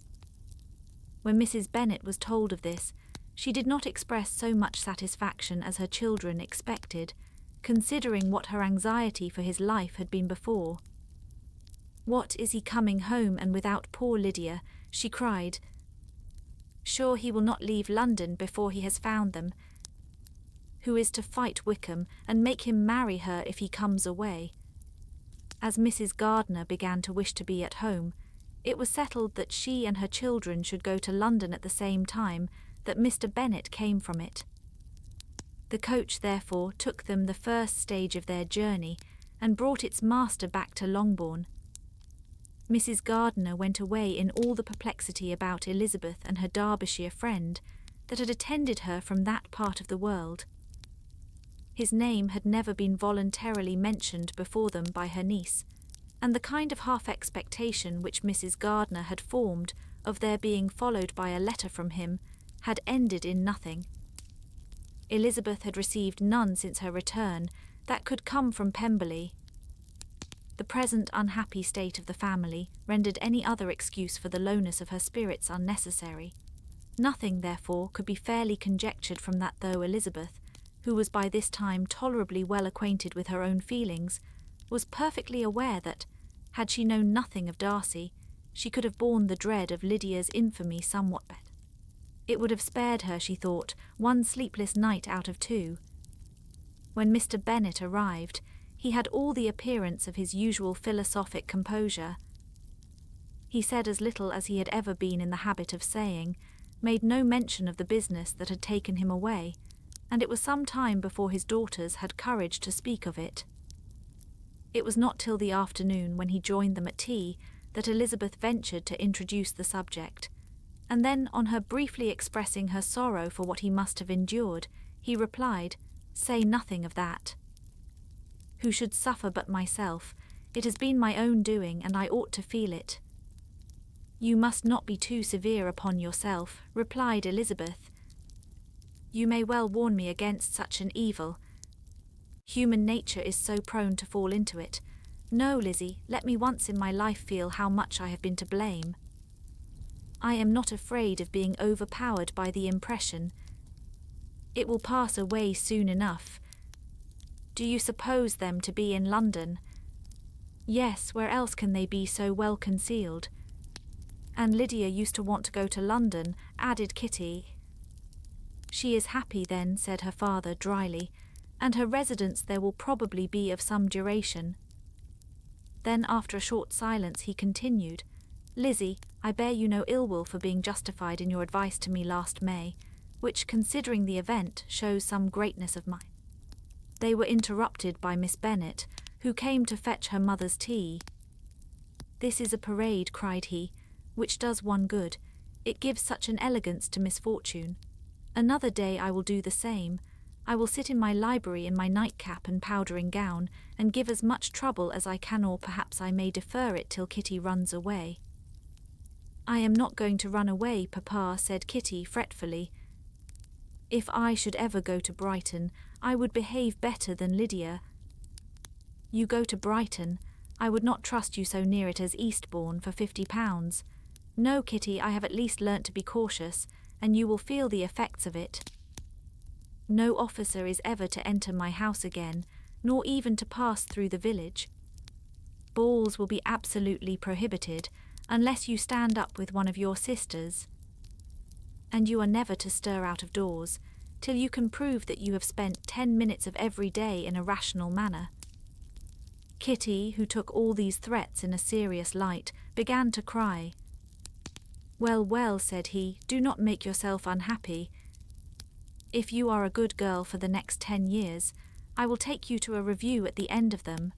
When Mrs. Bennet was told of this, she did not express so much satisfaction as her children expected, considering what her anxiety for his life had been before. "What is he coming home and without poor Lydia?" she cried. "Sure he will not leave London before he has found them, who is to fight Wickham and make him marry her if he comes away." As Mrs. Gardiner began to wish to be at home, it was settled that she and her children should go to London at the same time that Mr. Bennet came from it. The coach, therefore, took them the first stage of their journey and brought its master back to Longbourn. Mrs. Gardiner went away in all the perplexity about Elizabeth and her Derbyshire friend that had attended her from that part of the world. His name had never been voluntarily mentioned before them by her niece, and the kind of half-expectation which Mrs. Gardiner had formed of their being followed by a letter from him had ended in nothing. Elizabeth had received none since her return, that could come from Pemberley. The present unhappy state of the family rendered any other excuse for the lowness of her spirits unnecessary. Nothing, therefore, could be fairly conjectured from that, though Elizabeth, who was by this time tolerably well acquainted with her own feelings, was perfectly aware that, had she known nothing of Darcy, she could have borne the dread of Lydia's infamy somewhat better. It would have spared her, she thought, one sleepless night out of 2. When Mr. Bennet arrived, he had all the appearance of his usual philosophic composure. He said as little as he had ever been in the habit of saying, made no mention of the business that had taken him away, and it was some time before his daughters had courage to speak of it. It was not till the afternoon, when he joined them at tea, that Elizabeth ventured to introduce the subject, and then, on her briefly expressing her sorrow for what he must have endured, he replied, "Say nothing of that. Who should suffer but myself? It has been my own doing, and I ought to feel it." "You must not be too severe upon yourself," replied Elizabeth. "You may well warn me against such an evil. Human nature is so prone to fall into it. No, Lizzie, let me once in my life feel how much I have been to blame. I am not afraid of being overpowered by the impression. It will pass away soon enough. Do you suppose them to be in London?" "Yes, where else can they be so well concealed?" "And Lydia used to want to go to London," added Kitty. "She is happy then," said her father dryly, "and her residence there will probably be of some duration." Then, after a short silence, he continued, "Lizzie, I bear you no ill will for being justified in your advice to me last May, which, considering the event, shows some greatness of mine." They were interrupted by Miss Bennet, who came to fetch her mother's tea. "This is a parade," cried he, "which does one good. It gives such an elegance to misfortune. Another day I will do the same. I will sit in my library in my nightcap and powdering gown, and give as much trouble as I can, or perhaps I may defer it till Kitty runs away." "I am not going to run away, Papa," said Kitty fretfully. "If I should ever go to Brighton, I would behave better than Lydia." "You go to Brighton? I would not trust you so near it as Eastbourne for £50. No, Kitty, I have at least learnt to be cautious, and you will feel the effects of it. No officer is ever to enter my house again, nor even to pass through the village. Balls will be absolutely prohibited, unless you stand up with one of your sisters. And you are never to stir out of doors, till you can prove that you have spent 10 minutes of every day in a rational manner." Kitty, who took all these threats in a serious light, began to cry. "Well, well," said he, "do not make yourself unhappy. If you are a good girl for the next 10 years, I will take you to a review at the end of them.